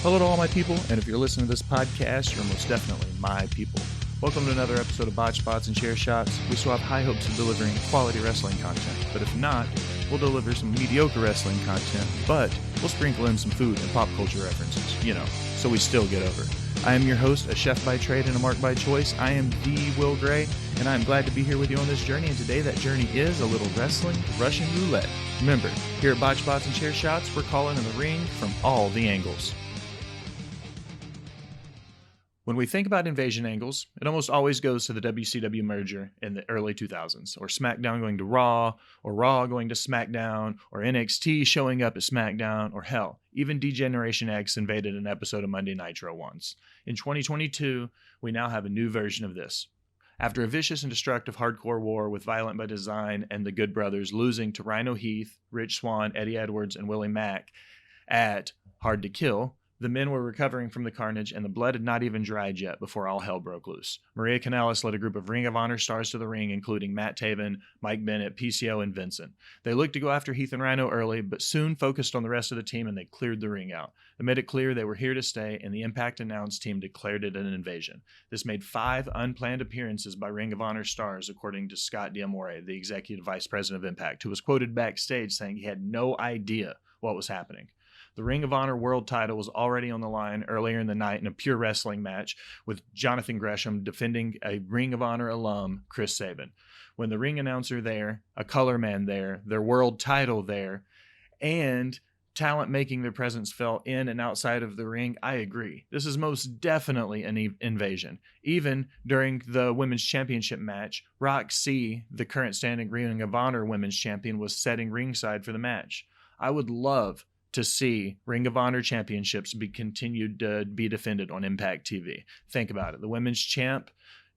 Hello to all my people, and if you're listening to this podcast, you're most definitely my people. Welcome to another episode of Botch Spots and Chair Shots. We still have high hopes of delivering quality wrestling content, but if not, we'll deliver some mediocre wrestling content, but we'll sprinkle in some food and pop culture references, so we still get over. I am your host, a chef by trade and a mark by choice. I am the Will Gray, and I'm glad to be here with you on this journey, and today that journey is a little wrestling Russian roulette. Remember, here at Botch Spots and Chair Shots, we're calling in the ring from all the angles. When we think about invasion angles, it almost always goes to the WCW merger in the early 2000s, or SmackDown going to Raw, or Raw going to SmackDown, or NXT showing up at SmackDown, or hell, even D-Generation X invaded an episode of Monday Nitro once. In 2022, we now have a new version of this. After a vicious and destructive hardcore war with Violent by Design and the Good Brothers losing to Rhino Heath, Rich Swann, Eddie Edwards, and Willie Mack at Hard to Kill, the men were recovering from the carnage, and the blood had not even dried yet before all hell broke loose. Maria Kanellis led a group of Ring of Honor stars to the ring, including Matt Taven, Mike Bennett, PCO, and Vincent. They looked to go after Heath and Rhino early, but soon focused on the rest of the team, and they cleared the ring out. They made it clear they were here to stay, and the Impact announced team declared it an invasion. This made 5 unplanned appearances by Ring of Honor stars, according to Scott D'Amore, the executive vice president of Impact, who was quoted backstage saying he had no idea what was happening. The Ring of Honor world title was already on the line earlier in the night in a pure wrestling match with Jonathan Gresham defending a Ring of Honor alum, Chris Sabin. When the ring announcer there, a color man there, their world title there, and talent making their presence felt in and outside of the ring, I agree. This is most definitely an invasion. Even during the Women's Championship match, Roxy, the current standing Ring of Honor Women's Champion, was setting ringside for the match. I would love to see Ring of Honor championships be continued to be defended on Impact TV. Think about it. The women's champ,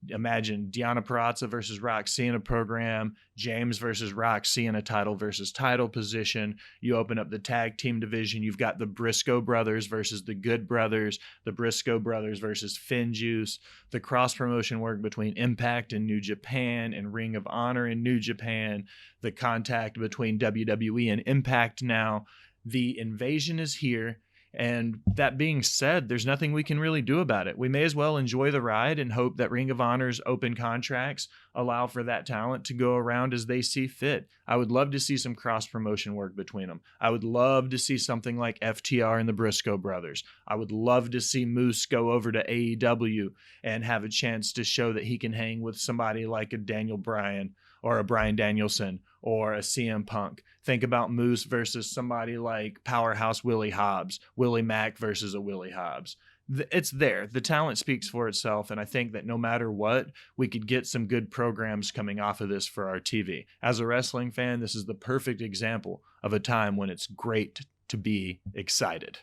imagine Deonna Purrazzo versus Roxy in a program, James versus Roxy in a title versus title position. You open up the tag team division. You've got the Briscoe brothers versus the Good Brothers, the Briscoe brothers versus Finjuice, the cross promotion work between Impact and New Japan and Ring of Honor and New Japan, the contact between WWE and Impact now. The invasion is here, and that being said, there's nothing we can really do about it. We may as well enjoy the ride and hope that Ring of Honor's open contracts allow for that talent to go around as they see fit. I would love to see some cross-promotion work between them. I would love to see something like FTR and the Briscoe brothers. I would love to see Moose go over to AEW and have a chance to show that he can hang with somebody like a Daniel Bryan or a Bryan Danielson or a CM Punk. Think about Moose versus somebody like Powerhouse Willie Hobbs, Willie Mack versus a Willie Hobbs. It's there. The talent speaks for itself, and I think that no matter what, we could get some good programs coming off of this for our TV. As a wrestling fan, this is the perfect example of a time when it's great to be excited.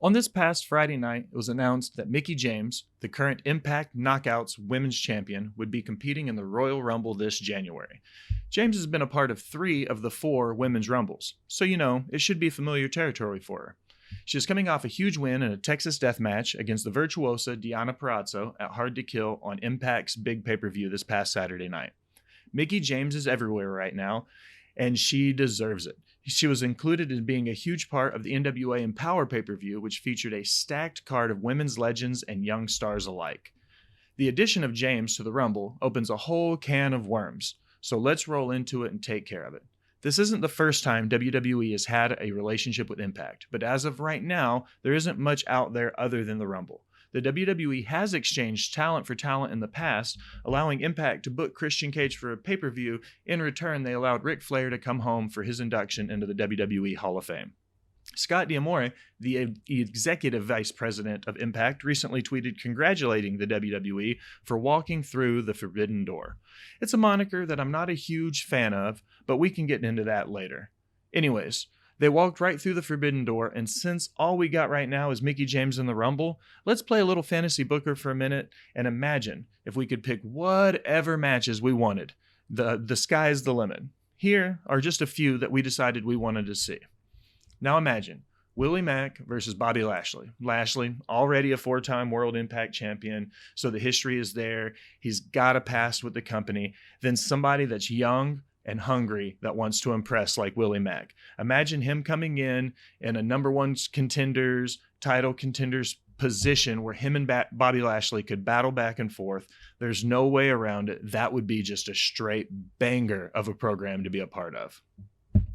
On this past Friday night, it was announced that Mickie James, the current Impact Knockouts Women's Champion, would be competing in the Royal Rumble this January. James has been a part of 3 of the 4 Women's Rumbles, so it should be familiar territory for her. She is coming off a huge win in a Texas death match against the virtuosa Deonna Purrazzo at Hard to Kill on Impact's big pay-per-view this past Saturday night. Mickie James is everywhere right now, and she deserves it. She was included in being a huge part of the NWA Empower pay-per-view, which featured a stacked card of women's legends and young stars alike. The addition of James to the Rumble opens a whole can of worms, so let's roll into it and take care of it. This isn't the first time WWE has had a relationship with Impact, but as of right now, there isn't much out there other than the Rumble. The WWE has exchanged talent for talent in the past, allowing Impact to book Christian Cage for a pay-per-view. In return, they allowed Ric Flair to come home for his induction into the WWE Hall of Fame. Scott D'Amore, the executive vice president of Impact, recently tweeted congratulating the WWE for walking through the forbidden door. It's a moniker that I'm not a huge fan of, but we can get into that later. Anyways, they walked right through the forbidden door, and since all we got right now is Mickie James in the Rumble, let's play a little fantasy booker for a minute and imagine if we could pick whatever matches we wanted. The sky's the limit. Here are just a few that we decided we wanted to see. Now imagine Willie Mack versus Bobby Lashley. Lashley, already a 4-time World Impact champion, so the history is there. He's got a past with the company. Then somebody that's young, and hungry that wants to impress like Willie Mack. Imagine him coming in a number one contenders, title contenders position where him and Bobby Lashley could battle back and forth. There's no way around it. That would be just a straight banger of a program to be a part of.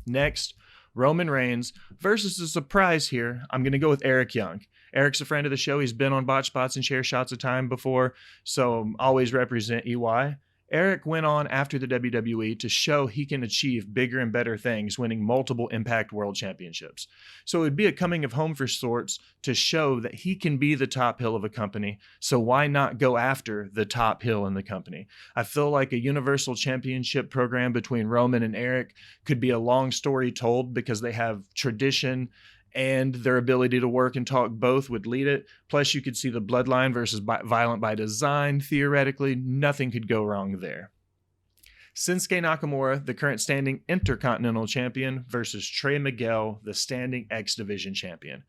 Next, Roman Reigns versus a surprise here. I'm going to go with Eric Young. Eric's a friend of the show. He's been on Botch Spots and Share Shots of Time before, so always represent EY. Eric went on after the WWE to show he can achieve bigger and better things, winning multiple Impact World Championships. So it would be a coming of home for sorts to show that he can be the top heel of a company. So why not go after the top heel in the company? I feel like a Universal Championship program between Roman and Eric could be a long story told because they have tradition and their ability to work and talk both would lead it. Plus, you could see the Bloodline versus Violent by Design. Theoretically, nothing could go wrong there. Shinsuke Nakamura, the current standing Intercontinental Champion, versus Trey Miguel, the standing X Division Champion.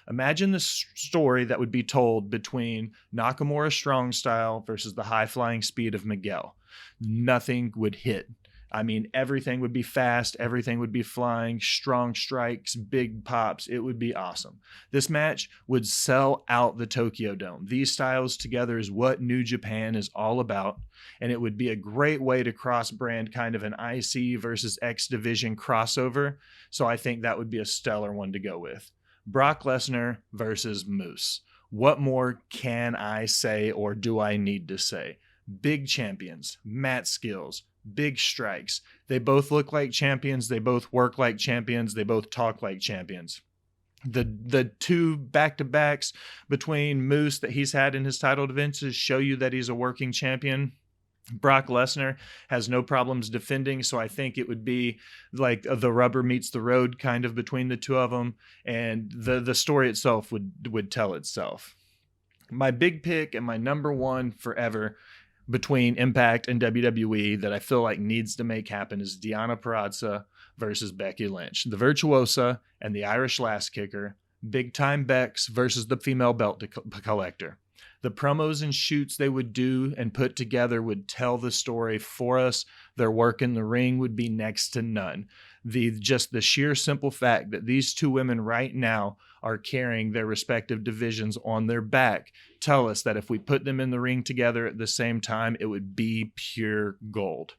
Imagine the story that would be told between Nakamura strong style versus the high-flying speed of Miguel. Nothing would hit. I mean, everything would be fast, everything would be flying, strong strikes, big pops. It would be awesome. This match would sell out the Tokyo Dome. These styles together is what New Japan is all about, and it would be a great way to cross-brand kind of an IC versus X Division crossover, so I think that would be a stellar one to go with. Brock Lesnar versus Moose. What more can I say or do I need to say? Big champions, mat skills, big strikes. They both look like champions. They both work like champions. They both talk like champions. The two back-to-backs between Moose that he's had in his title defenses show you that he's a working champion. Brock Lesnar has no problems defending, so I think it would be like the rubber meets the road kind of between the two of them, and the story itself would tell itself. My big pick and my number one forever between Impact and WWE that I feel like needs to make happen is Deonna Purrazzo versus Becky Lynch. The Virtuosa and the Irish Lass Kicker. Big Time Bex versus the Female Belt Collector. The promos and shoots they would do and put together would tell the story for us. Their work in the ring would be next to none. Just the sheer simple fact that these two women right now are carrying their respective divisions on their back tell us that if we put them in the ring together at the same time, it would be pure gold.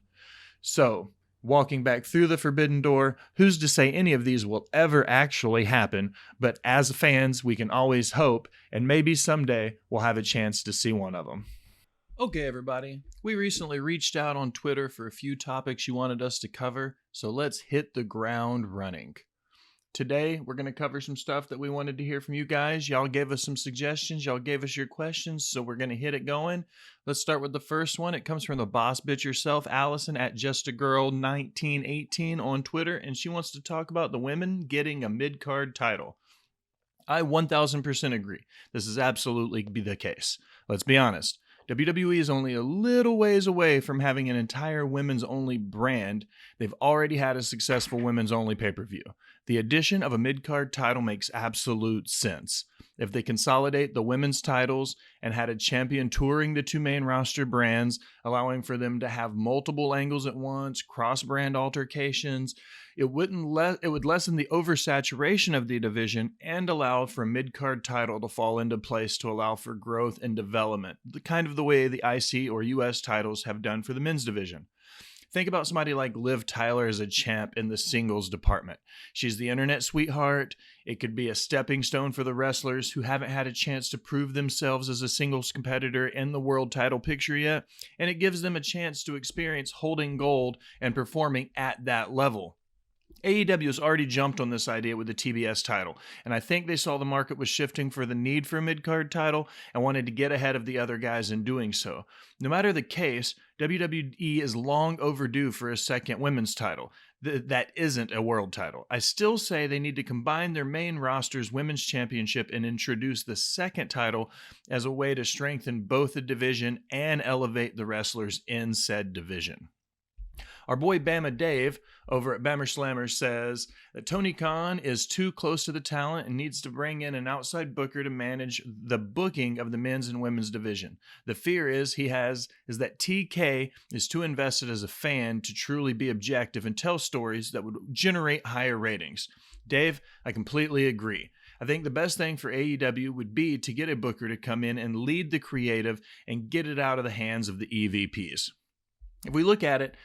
So, walking back through the forbidden door, who's to say any of these will ever actually happen? But as fans, we can always hope, and maybe someday we'll have a chance to see one of them. Okay, everybody. We recently reached out on Twitter for a few topics you wanted us to cover, so let's hit the ground running. Today, we're going to cover some stuff that we wanted to hear from you guys. Y'all gave us some suggestions. Y'all gave us your questions, so we're going to hit it going. Let's start with the first one. It comes from the boss bitch herself, Allison, at justagirl1918 on Twitter, and she wants to talk about the women getting a mid-card title. I 1000% agree. This is absolutely be the case. Let's be honest. WWE is only a little ways away from having an entire women's-only brand. They've already had a successful women's-only pay-per-view. The addition of a mid-card title makes absolute sense. If they consolidate the women's titles and had a champion touring the two main roster brands, allowing for them to have multiple angles at once, cross-brand altercations, it would lessen the oversaturation of the division and allow for a mid-card title to fall into place to allow for growth and development, kind of the way the IC or US titles have done for the men's division. Think about somebody like Liv Tyler as a champ in the singles department. She's the internet sweetheart. It could be a stepping stone for the wrestlers who haven't had a chance to prove themselves as a singles competitor in the world title picture yet, and it gives them a chance to experience holding gold and performing at that level. AEW has already jumped on this idea with the TBS title, and I think they saw the market was shifting for the need for a mid-card title and wanted to get ahead of the other guys in doing so. No matter the case, WWE is long overdue for a second women's title. That isn't a world title. I still say they need to combine their main roster's women's championship and introduce the second title as a way to strengthen both the division and elevate the wrestlers in said division. Our boy Bama Dave over at Bammer Slammer says that Tony Khan is too close to the talent and needs to bring in an outside booker to manage the booking of the men's and women's division. The fear is that TK is too invested as a fan to truly be objective and tell stories that would generate higher ratings. Dave, I completely agree. I think the best thing for AEW would be to get a booker to come in and lead the creative and get it out of the hands of the EVPs. If we look at it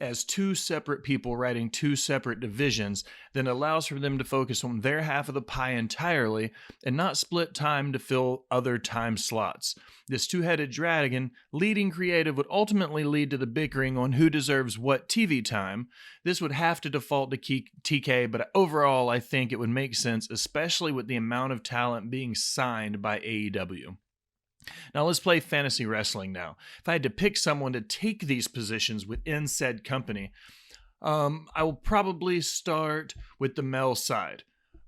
as two separate people writing two separate divisions, then it allows for them to focus on their half of the pie entirely and not split time to fill other time slots. This two-headed dragon leading creative would ultimately lead to the bickering on who deserves what TV time. This would have to default to TK, but overall I think it would make sense, especially with the amount of talent being signed by AEW. Now let's play fantasy wrestling now. If I had to pick someone to take these positions within said company, I will probably start with the male side.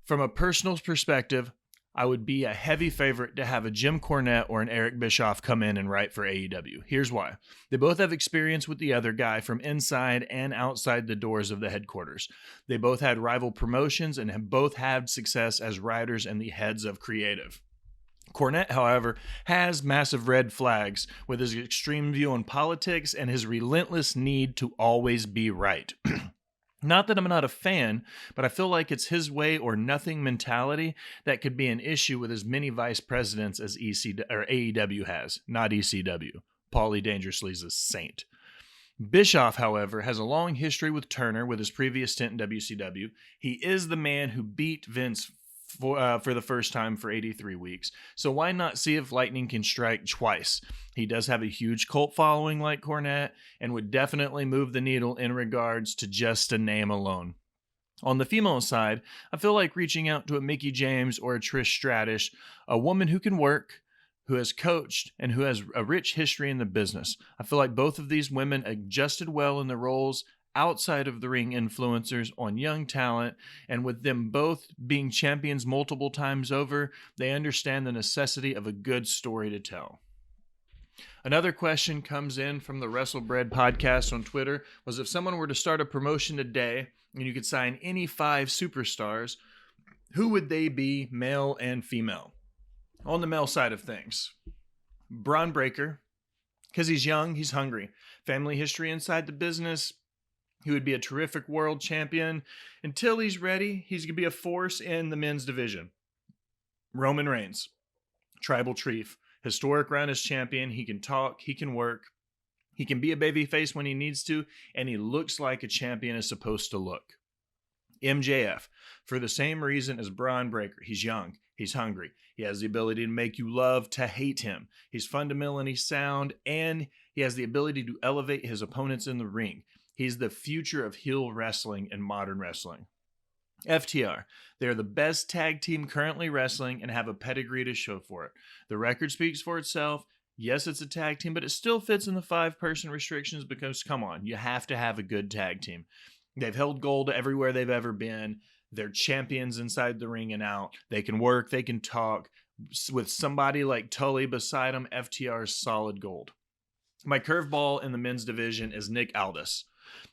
From a personal perspective, I would be a heavy favorite to have a Jim Cornette or an Eric Bischoff come in and write for AEW. Here's why. They both have experience with the other guy from inside and outside the doors of the headquarters. They both had rival promotions and have both had success as writers and the heads of creative. Cornette, however, has massive red flags with his extreme view on politics and his relentless need to always be right. Not that I'm not a fan, but I feel like it's his way or nothing mentality that could be an issue with as many vice presidents as AEW has, not ECW. Paulie Dangerously's a saint. Bischoff, however, has a long history with Turner with his previous stint in WCW. He is the man who beat Vince for the first time for 83 weeks. So why not see if lightning can strike twice? He does have a huge cult following like Cornette and would definitely move the needle in regards to just a name alone. On the female side, I feel like reaching out to a Mickie James or a Trish Stratus, a woman who can work, who has coached, and who has a rich history in the business. I feel like both of these women adjusted well in the roles outside of the ring influencers on young talent, and with them both being champions multiple times over, they understand the necessity of a good story to tell. Another question comes in from the WrestleBread podcast on Twitter was if someone were to start a promotion today and you could sign any 5 superstars, who would they be, male and female? On the male side of things, Braun Breaker, because he's young, he's hungry, family history inside the business. He would be a terrific world champion. Until he's ready, he's going to be a force in the men's division. Roman Reigns, tribal chief, historic run as champion. He can talk, he can work, he can be a babyface when he needs to, and he looks like a champion is supposed to look. MJF, for the same reason as Braun Breaker. He's young, he's hungry, he has the ability to make you love to hate him. He's fundamentally sound, and he has the ability to elevate his opponents in the ring. He's the future of heel wrestling and modern wrestling. FTR, they're the best tag team currently wrestling and have a pedigree to show for it. The record speaks for itself. Yes, it's a tag team, but it still fits in the 5-person restrictions because, come on, you have to have a good tag team. They've held gold everywhere they've ever been. They're champions inside the ring and out. They can work, they can talk. With somebody like Tully beside them, FTR is solid gold. My curveball in the men's division is Nick Aldis.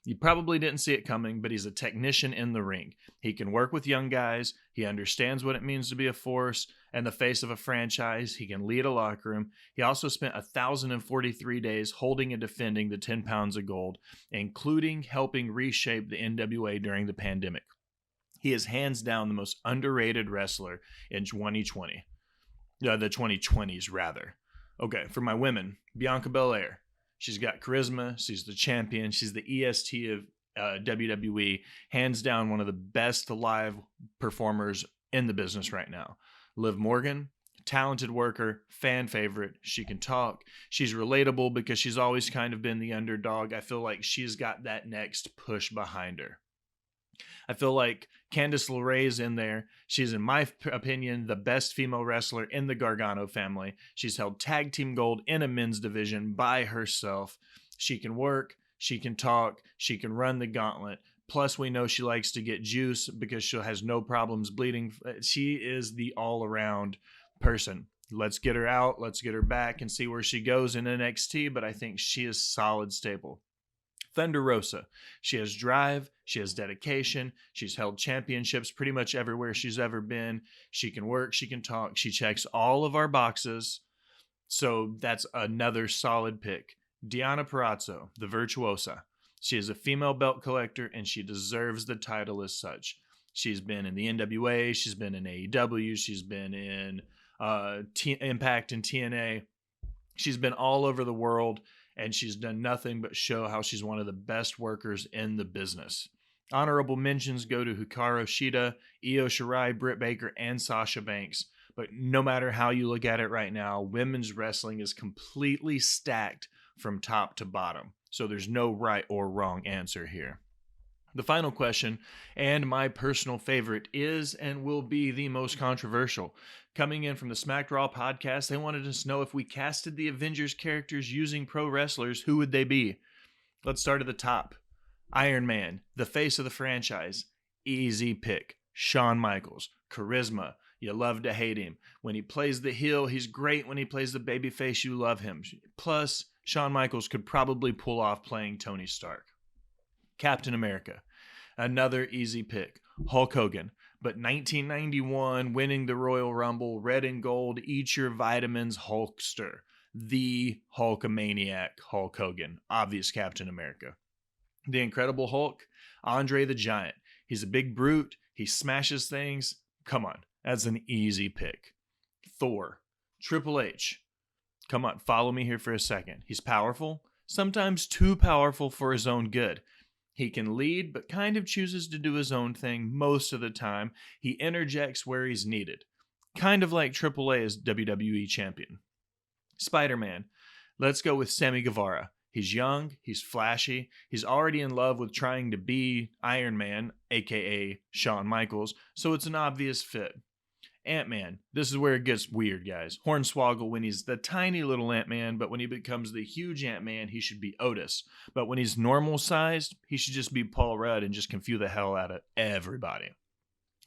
You probably didn't see it coming, but he's a technician in the ring. He can work with young guys. He understands what it means to be a force and the face of a franchise. He can lead a locker room. He also spent 1,043 days holding and defending the 10 pounds of gold, including helping reshape the NWA during the pandemic. He is hands down the most underrated wrestler in 2020. The 2020s, rather. Okay, for my women, Bianca Belair. She's got charisma. She's the champion. She's the EST of WWE. Hands down, one of the best live performers in the business right now. Liv Morgan, talented worker, fan favorite. She can talk. She's relatable because she's always kind of been the underdog. I feel like she's got that next push behind her. I feel like Candice LeRae's in there. She's, in my opinion, the best female wrestler in the Gargano family. She's held tag team gold in a men's division by herself. She can work, she can talk, she can run the gauntlet. Plus, we know she likes to get juice because she has no problems bleeding. She is the all-around person. Let's get her out, let's get her back and see where she goes in NXT, but I think she is solid stable. Thunder Rosa. She has drive. She has dedication. She's held championships pretty much everywhere she's ever been. She can work. She can talk. She checks all of our boxes. So that's another solid pick. Deonna Purrazzo, the Virtuosa. She is a female belt collector, and she deserves the title as such. She's been in the NWA. She's been in AEW. She's been in Impact and TNA. She's been all over the world, and she's done nothing but show how she's one of the best workers in the business. Honorable mentions go to Hikaru Shida, Io Shirai, Britt Baker, and Sasha Banks. But no matter how you look at it right now, women's wrestling is completely stacked from top to bottom. So there's no right or wrong answer here. The final question, and my personal favorite, is and will be the most controversial. Coming in from the Smack Raw podcast, they wanted us to know if we casted the Avengers characters using pro wrestlers, who would they be? Let's start at the top. Iron Man, the face of the franchise. Easy pick. Shawn Michaels. Charisma. You love to hate him. When he plays the heel, he's great. When he plays the babyface, you love him. Plus, Shawn Michaels could probably pull off playing Tony Stark. Captain America. Another easy pick. Hulk Hogan. But 1991, winning the Royal Rumble, red and gold, eat your vitamins, Hulkster. The Hulkamaniac Hulk Hogan. Obvious Captain America. The Incredible Hulk. Andre the Giant. He's a big brute. He smashes things. Come on. That's an easy pick. Thor. Triple H. Come on, follow me here for a second. He's powerful. Sometimes too powerful for his own good. He can lead, but kind of chooses to do his own thing most of the time. He interjects where he's needed. Kind of like Triple A as WWE champion. Spider-Man. Let's go with Sammy Guevara. He's young, he's flashy, he's already in love with trying to be Iron Man, aka Shawn Michaels, so it's an obvious fit. Ant-Man. This is where it gets weird, guys. Hornswoggle when he's the tiny little Ant-Man, but when he becomes the huge Ant-Man, he should be Otis. But when he's normal-sized, he should just be Paul Rudd and just confuse the hell out of everybody.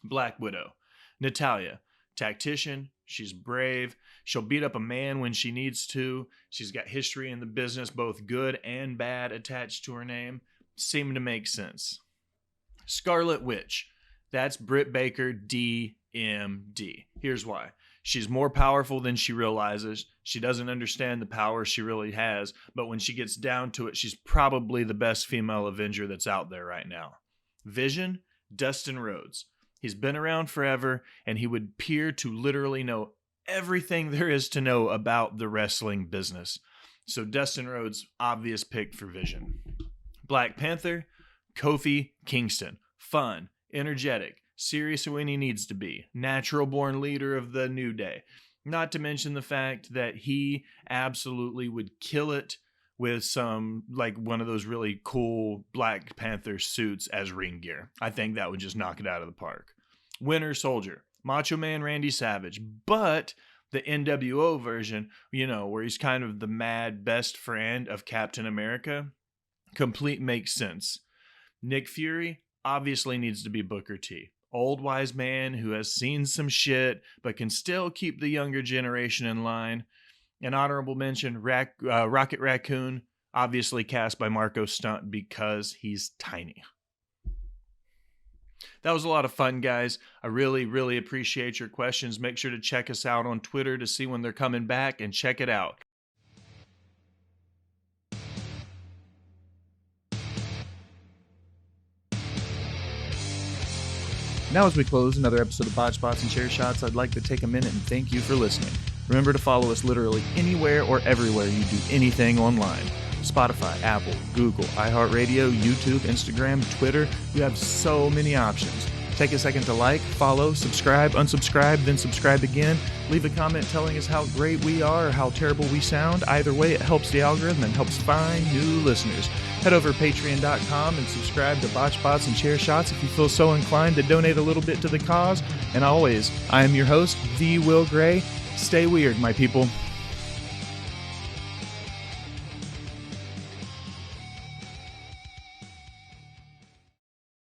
Black Widow. Natalya. Tactician. She's brave. She'll beat up a man when she needs to. She's got history in the business, both good and bad, attached to her name. Seemed to make sense. Scarlet Witch. That's Britt Baker, DMD. Here's why. She's more powerful than she realizes. She doesn't understand the power she really has, but when she gets down to it, she's probably the best female Avenger that's out there right now. Vision, Dustin Rhodes. He's been around forever, and he would appear to literally know everything there is to know about the wrestling business. So Dustin Rhodes, obvious pick for Vision. Black Panther, Kofi Kingston. Fun, energetic, serious when he needs to be, natural-born leader of the New Day. Not to mention the fact that he absolutely would kill it with some, like one of those really cool Black Panther suits as ring gear. I think that would just knock it out of the park. Winter Soldier, Macho Man Randy Savage, but the NWO version, where he's kind of the mad best friend of Captain America, complete makes sense. Nick Fury obviously needs to be Booker T. Old wise man who has seen some shit, but can still keep the younger generation in line. An honorable mention, Rocket Raccoon, obviously cast by Marco Stunt because he's tiny. That was a lot of fun, guys. I really, really appreciate your questions. Make sure to check us out on Twitter to see when they're coming back, and check it out. Now, as we close another episode of Botch Spots and Chair Shots, I'd like to take a minute and thank you for listening. Remember to follow us literally anywhere or everywhere you do anything online. Spotify, Apple, Google, iHeartRadio, YouTube, Instagram, Twitter. We have so many options. Take a second to like, follow, subscribe, unsubscribe, then subscribe again. Leave a comment telling us how great we are or how terrible we sound. Either way, it helps the algorithm and helps find new listeners. Head over to patreon.com and subscribe to Botch Spots and Chair Shots if you feel so inclined to donate a little bit to the cause. And always, I am your host, The Will Gray. Stay weird, my people.